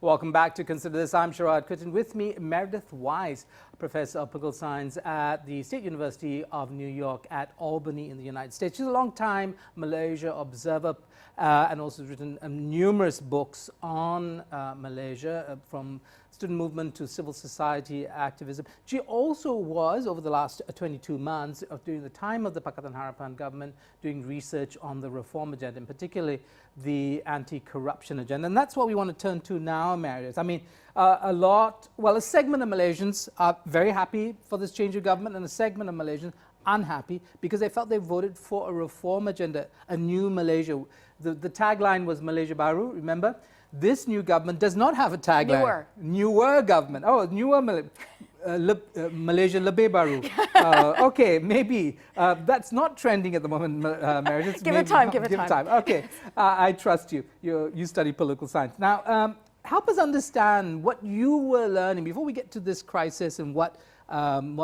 Welcome back to Consider This. I'm Sharaad Kuttan. With me, Meredith Weiss, professor of political science at the State University of New York at Albany in the United States. She's a long-time Malaysia observer and also has written numerous books on Malaysia, from student movement to civil society activism. She also was, over the last 22 months, during the time of the Pakatan Harapan government, doing research on the reform agenda, and particularly the anti-corruption agenda. And that's what we want to turn to now, Meredith. I mean, a segment of Malaysians are very happy for this change of government, and a segment of Malaysians unhappy because they felt they voted for a reform agenda, a new Malaysia. The tagline was Malaysia Baru, remember? This new government does not have a tagline. Newer government. Oh, newer Malaysia Lebih Baru. Okay, maybe. That's not trending at the moment, Meredith. Give it time, give it time. Okay, I trust you. You study political science. Now, help us understand what you were learning before we get to this crisis and what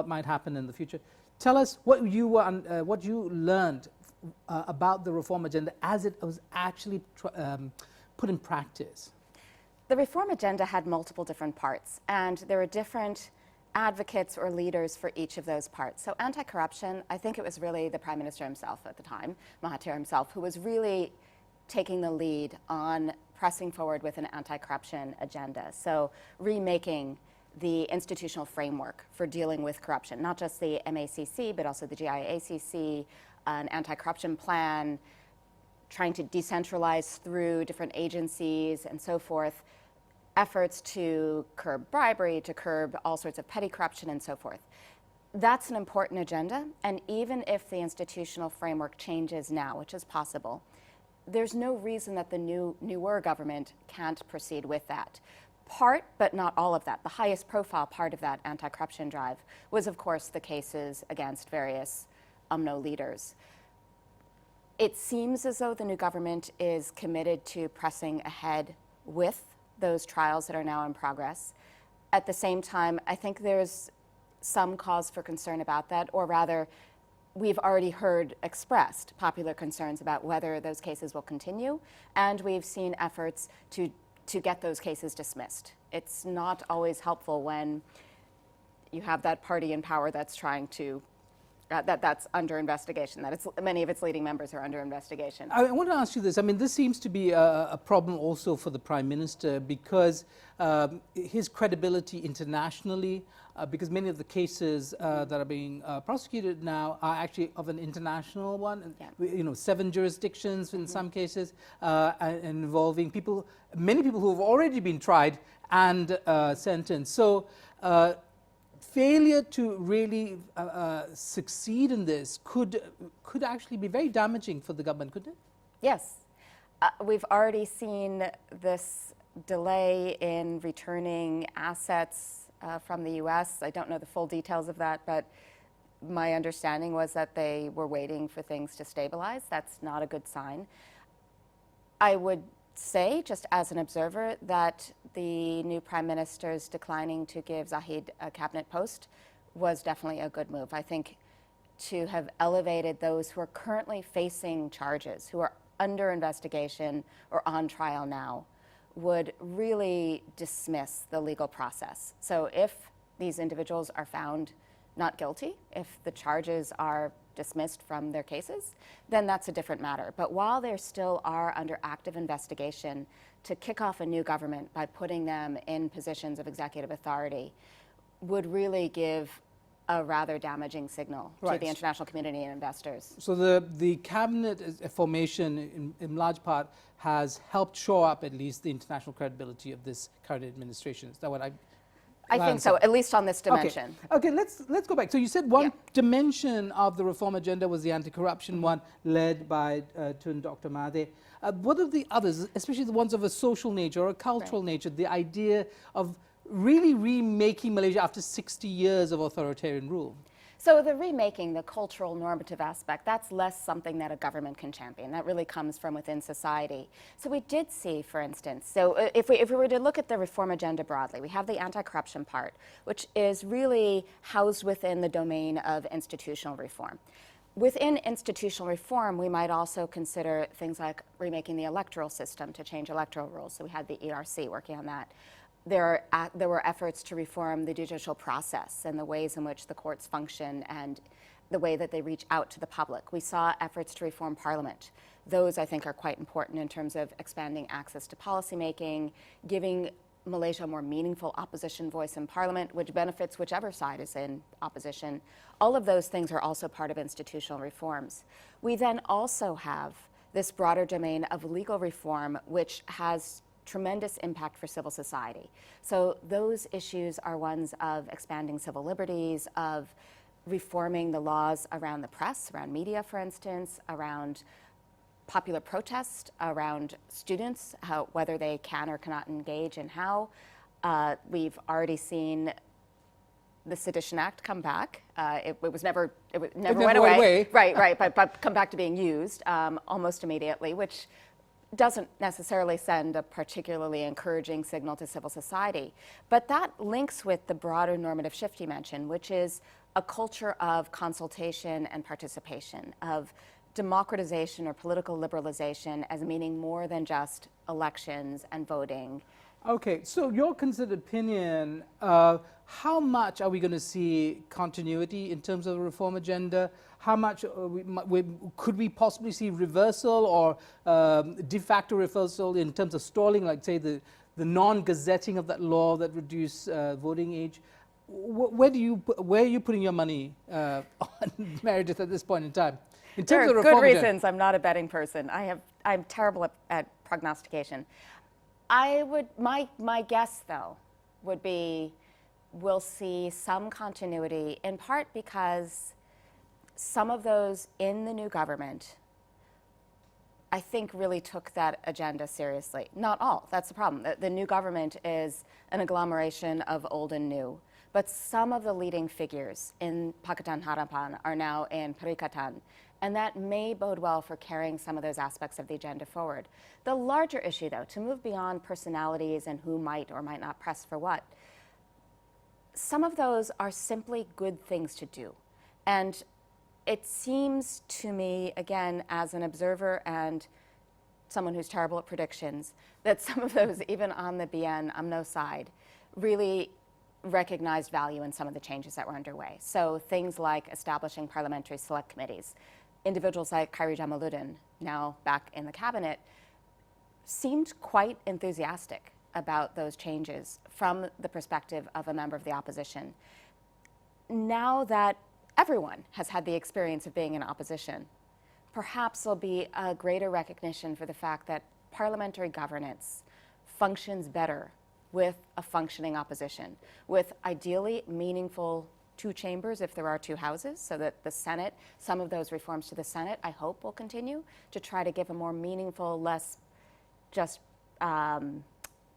might happen in the future. Tell us what you learned about the reform agenda as it was actually put in practice. The reform agenda had multiple different parts, and there were different advocates or leaders for each of those parts. So anti-corruption, I think it was really the Prime Minister himself at the time, Mahathir himself, who was really taking the lead on pressing forward with an anti-corruption agenda. So remaking the institutional framework for dealing with corruption, not just the MACC, but also the GIACC, an anti-corruption plan, trying to decentralize through different agencies and so forth, efforts to curb bribery, to curb all sorts of petty corruption and so forth. That's an important agenda, and even if the institutional framework changes now, which is possible, there's no reason that the newer government can't proceed with that. Part, but not all of that. The highest profile part of that anti-corruption drive was, of course, the cases against various UMNO leaders. It seems as though the new government is committed to pressing ahead with those trials that are now in progress. At the same time, I think there's some cause for concern about that, or rather, we've already heard expressed popular concerns about whether those cases will continue, and we've seen efforts to get those cases dismissed. It's not always helpful when you have that party in power that's trying to that's under investigation, that many of its leading members are under investigation. I want to ask you this. I mean, this seems to be a problem also for the Prime Minister because his credibility internationally, because many of the cases that are being prosecuted now are actually of an international one, yeah. 7 jurisdictions in some cases, and involving many people who have already been tried and sentenced. So failure to really succeed in this could actually be very damaging for the government, couldn't it? Yes. We've already seen this delay in returning assets from the U.S. I don't know the full details of that, but my understanding was that they were waiting for things to stabilize. That's not a good sign. I would say, just as an observer, that the new Prime Minister's declining to give Zahid a cabinet post was definitely a good move. I think to have elevated those who are currently facing charges, who are under investigation or on trial now, would really dismiss the legal process. So if these individuals are found not guilty, if the charges are dismissed from their cases, then that's a different matter. But while they still are under active investigation, to kick off a new government by putting them in positions of executive authority would really give a rather damaging signal to the international community and investors. So the cabinet formation in large part has helped shore up at least the international credibility of this current administration. Is that what I think so, at least on this dimension. Okay, let's go back. So you said one dimension of the reform agenda was the anti-corruption one, led by Tun Dr. Mahathir. What are the others, especially the ones of a social nature or a cultural nature, the idea of really remaking Malaysia after 60 years of authoritarian rule? So the remaking, the cultural normative aspect, that's less something that a government can champion. That really comes from within society. So we did see, for instance, so if we were to look at the reform agenda broadly, we have the anti-corruption part, which is really housed within the domain of institutional reform. Within institutional reform, we might also consider things like remaking the electoral system to change electoral rules. So we had the ERC working on that. There were efforts to reform the judicial process and the ways in which the courts function and the way that they reach out to the public. We saw efforts to reform Parliament. Those, I think, are quite important in terms of expanding access to policymaking, giving Malaysia a more meaningful opposition voice in Parliament, which benefits whichever side is in opposition. All of those things are also part of institutional reforms. We then also have this broader domain of legal reform, which has tremendous impact for civil society. So those issues are ones of expanding civil liberties, of reforming the laws around the press, around media, for instance, around popular protest, around students, whether they can or cannot engage and how. We've already seen the Sedition Act come back. It never went away. Right, but come back to being used almost immediately, which doesn't necessarily send a particularly encouraging signal to civil society. But that links with the broader normative shift you mentioned, which is a culture of consultation and participation, of democratization or political liberalization as meaning more than just elections and voting. Okay, so your considered opinion, how much are we going to see continuity in terms of the reform agenda? How much could we possibly see reversal or de facto reversal in terms of stalling, like say the non-gazetting of that law that reduced voting age? Where are you putting your money on, Meredith, at this point in time? In terms there of are good reform reasons. I'm not a betting person. I'm terrible at prognostication. My guess, though, would be we'll see some continuity, in part because some of those in the new government, I think, really took that agenda seriously. Not all. That's the problem. The new government is an agglomeration of old and new. But some of the leading figures in Pakatan Harapan are now in Perikatan, and that may bode well for carrying some of those aspects of the agenda forward. The larger issue, though, to move beyond personalities and who might or might not press for what, some of those are simply good things to do. And it seems to me, again, as an observer and someone who's terrible at predictions, that some of those, even on the BN UMNO side, really recognized value in some of the changes that were underway. So things like establishing parliamentary select committees. Individuals like Khairi Jamaluddin, now back in the cabinet, seemed quite enthusiastic about those changes from the perspective of a member of the opposition. Now that everyone has had the experience of being in opposition, perhaps there'll be a greater recognition for the fact that parliamentary governance functions better with a functioning opposition, with ideally meaningful two chambers if there are two houses, so that the Senate, some of those reforms to the Senate, I hope will continue to try to give a more meaningful, less just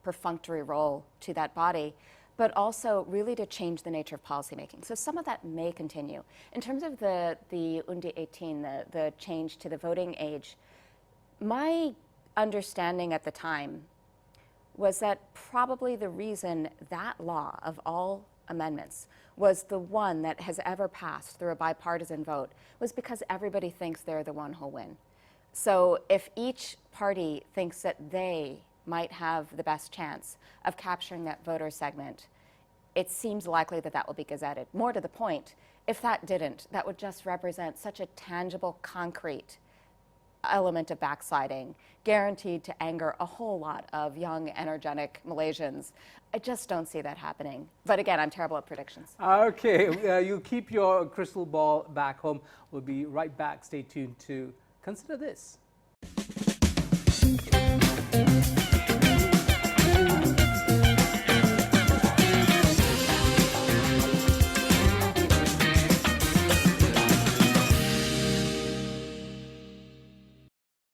perfunctory role to that body, but also really to change the nature of policymaking. So some of that may continue. In terms of the Undi 18, the change to the voting age, my understanding at the time was that probably the reason that law of all amendments was the one that has ever passed through a bipartisan vote was because everybody thinks they're the one who'll win. So if each party thinks that they might have the best chance of capturing that voter segment, it seems likely that that will be gazetted. More to the point, if that didn't, that would just represent such a tangible, concrete element of backsliding, guaranteed to anger a whole lot of young, energetic Malaysians. I just don't see that happening. But again, I'm terrible at predictions. Okay, you keep your crystal ball back home. We'll be right back. Stay tuned to Consider This.